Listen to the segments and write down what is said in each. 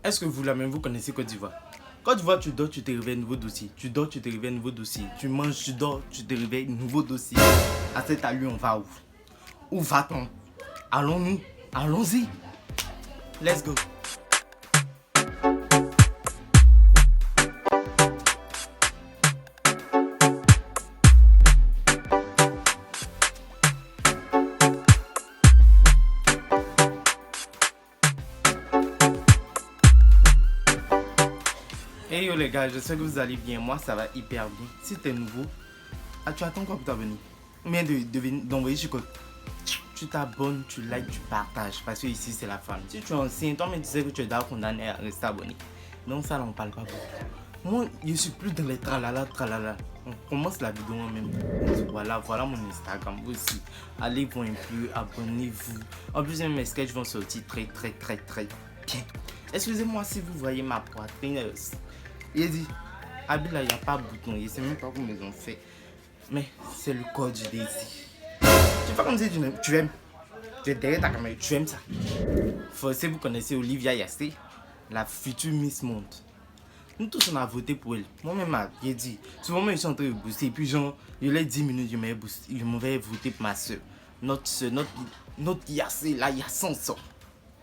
Est-ce que vous, la même, vous connaissez Côte d'Ivoire? Côte d'Ivoire, tu dors, tu te réveilles, nouveau dossier. Tu dors, tu te réveilles, nouveau dossier. Tu manges, tu dors, tu te réveilles, nouveau dossier. À cette allure, on va où? Où va-t-on? Allons-nous? Allons-y. Let's go. Hey yo les gars, je sais que vous allez bien, moi ça va hyper bien. Si t'es nouveau, tu attends quoi pour t'abonner? Ou bien d'envoyer sur code. Tu t'abonnes, tu likes, tu partages, parce que ici c'est la famille. Si tu es ancien, toi-même tu sais que tu es d'abord condamné à rester abonné. Donc ça, on parle pas beaucoup. Moi, je suis plus dans les tralala. On commence la vidéo moi-même. Voilà mon Instagram aussi. Allez voir un peu, abonnez-vous. En plus, mes sketchs vont sortir très bien. Excusez-moi si vous voyez ma poitrine. Il dit, Abila, il n'y a pas de bouton. Je ne sais même pas comment ils ont fait. Mais c'est le corps du désir. Tu fais comme si tu aimes. Tu es derrière ta caméra, tu aimes ça. Si vous connaissez Olivia Yassé, la future Miss Monde. Nous tous on a voté pour elle. Moi-même, j'ai dit, souvent je suis en train de booster. Et puis genre, il y a 10 minutes, je m'avais voté pour ma soeur. Notre Yassé, là, il y a 100 ans.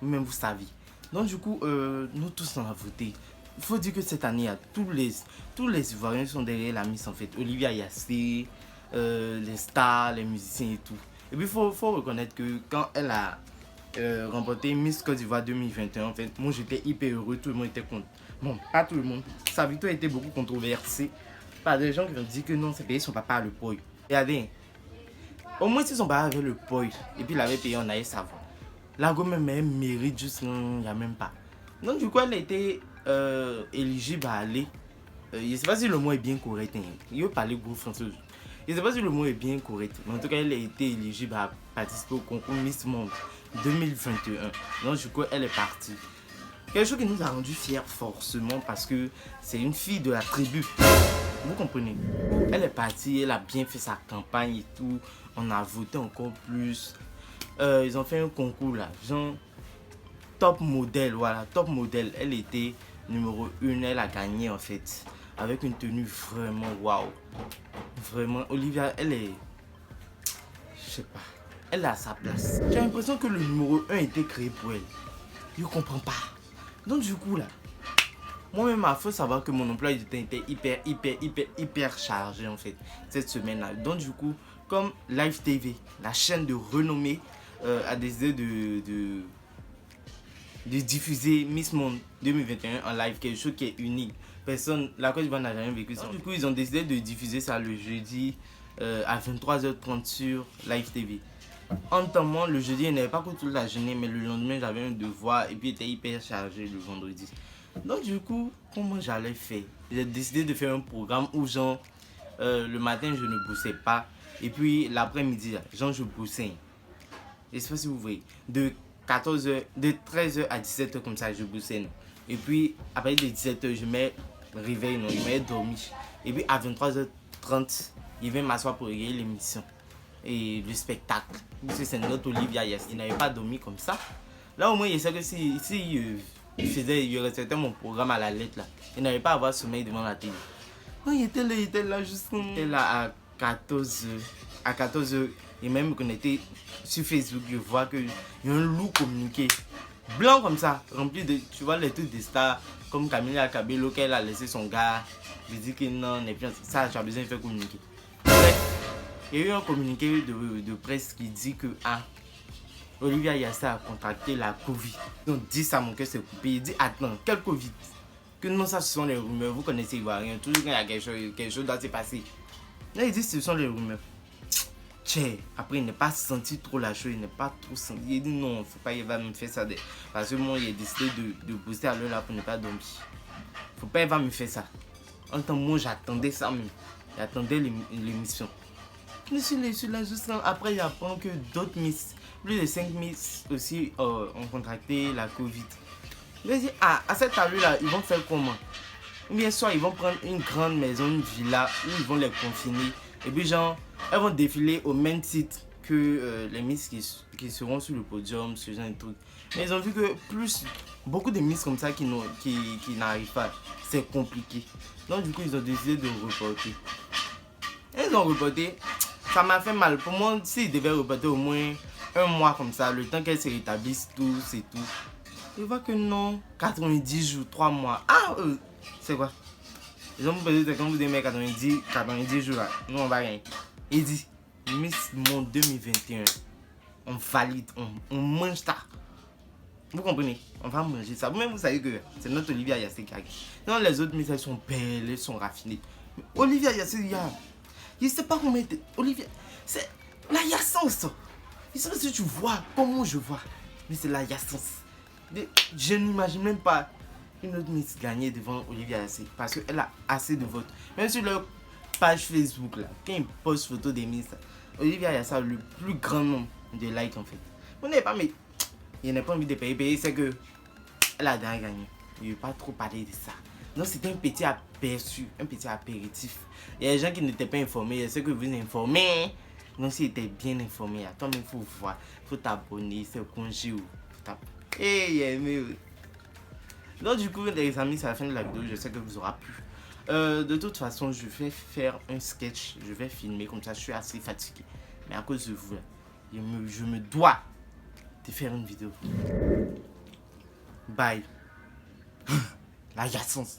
Même vous savez. Donc du coup, nous tous on a voté. Il faut dire que cette année, tous les Ivoiriens sont derrière la Miss en fait. Olivia Yassé, les stars, les musiciens et tout. Et puis il faut reconnaître que quand elle a remporté Miss Côte d'Ivoire 2021, en fait, moi j'étais hyper heureux, tout le monde était content. Bon, pas tout le monde. Sa victoire a été beaucoup controversée par des gens qui ont dit que non, c'est payé son papa le poil. Regardez, au moins si son papa avait le poil et puis il avait payé, on allait savoir. La gomme même mérite juste, il n'y a même pas. Donc du coup, elle a été éligible à aller. Je ne sais pas si le mot est bien correct. Il veut parler gros français. Je ne sais pas si le mot est bien correct. Mais en tout cas, elle a été éligible à participer au concours Miss Monde 2021. Donc du coup, elle est partie. Quelque chose qui nous a rendu fiers forcément parce que c'est une fille de la tribu. Vous comprenez? Elle est partie, elle a bien fait sa campagne et tout. On a voté encore plus. Ils ont fait un concours là, genre top modèle, voilà, top modèle. Elle était numéro 1, elle a gagné en fait, avec une tenue vraiment waouh. Vraiment, Olivia, elle est, je sais pas, elle a sa place. J'ai l'impression que le numéro 1 était créé pour elle. Je comprends pas. Donc du coup là, moi-même, il faut savoir que mon emploi était hyper chargé en fait, cette semaine-là. Donc du coup, comme Live TV, la chaîne de renommée, a décidé de diffuser Miss Monde 2021 en live, quelque chose qui est unique. Personne, la Côte d'Ivoire n'a jamais vécu ça. Du coup, ils ont décidé de diffuser ça le jeudi à 23h30 sur Live TV. En temps, le jeudi, il n'avait pas couru toute la journée, mais le lendemain, j'avais un devoir et puis il était hyper chargé le vendredi. Donc du coup, comment j'allais faire? J'ai décidé de faire un programme où genre, le matin, je ne bossais pas. Et puis l'après-midi, genre, je bossais. Je sais pas si vous voyez. De 13h à 17h comme ça, je bossais. Et puis, à partir de 17h, je mets réveil, je mets dormir. Et puis, à 23h30, je vais m'asseoir pour regarder l'émission. Et le spectacle. Parce que c'est notre Olivia Yassé. Il n'avait pas dormi comme ça. Là, au moins, il sait que si il respectait mon programme à la lettre, là, il n'allait pas avoir sommeil devant la télé. Non, il était là juste. Il était là à 14h. À 14h. Et même connecté sur Facebook, je vois qu'il y a un loup communiqué. Blanc comme ça, rempli de, tu vois, les trucs des stars, comme Camila Cabello, qu'elle a laissé son gars. Je dis que non, n'est plus ça, tu as besoin de faire communiquer. Bref, il y a eu un communiqué de presse qui dit que Olivia Yassé a contracté la Covid. Donc, dit ça, mon cœur s'est coupé. Il dit, attends, quel Covid? Que non, ça, ce sont les rumeurs. Vous connaissez Ivoirien. Toujours quand il y a quelque chose doit se passer. Là, il dit, ce sont les rumeurs. Après, il n'est pas senti trop la chose, il n'est pas trop senti. Il dit non, faut pas, il va me faire ça. Parce que moi, il a décidé de booster à l'heure là pour ne pas dormir. Faut pas, il va me faire ça. En tant que moi, j'attendais ça même. J'attendais l'émission. Je suis là juste là. Après, il apprend que d'autres Miss, plus de 5 Miss aussi ont contracté la Covid. Je dis, à cette allure là, ils vont faire comment? Ou bien soit ils vont prendre une grande maison, une villa, où ils vont les confiner. Et puis genre, elles vont défiler au même site que les Miss qui seront sur le podium, ce genre de trucs. Mais ils ont vu que beaucoup de Miss comme ça qui n'arrivent pas, c'est compliqué. Donc du coup, ils ont décidé de reporter. Et ils ont reporté. Ça m'a fait mal. Pour moi, s'ils devaient reporter au moins un mois comme ça, le temps qu'elles se rétablissent, tout, c'est tout. Je vois que non. 90 jours, 3 mois. Ah, c'est quoi? Ils ont posé quand vous aimez 90 jours là. Nous, on va rien. Il dit, Miss Monde 2021, on valide, on mange ça. Vous comprenez? On va manger ça. Vous-même, vous savez que c'est notre Olivia Yassé qui a. Non, les autres Miss, elles sont belles, elles sont raffinées. Mais Olivia Yassé, je ne sais pas comment était. Olivia, c'est la Yassance. Je ne sais pas si tu vois comment je vois. Mais c'est la Yassance. Je n'imagine même pas une autre Miss gagner devant Olivia Yassé. Parce qu'elle a assez de votes. Même sur leur page Facebook, là, quand ils postent photos des Miss, Olivia Yassé a le plus grand nombre de likes en fait. Vous n'avez pas, mais il n'a pas envie de payer. C'est que elle a déjà gagné. Je ne vais pas trop parler de ça. Donc c'était un petit aperçu, un petit apéritif. Il y a des gens qui n'étaient pas informés, c'est que vous informez. Donc s'ils étaient bien informés, toi-même il faut voir, il faut t'abonner, c'est congé. Donc du coup les amis, c'est la fin de la vidéo, je sais que vous aurez plu. De toute façon, je vais faire un sketch, je vais filmer comme ça, je suis assez fatigué. Mais à cause de vous, là, je me dois de faire une vidéo. Bye. La Yassance.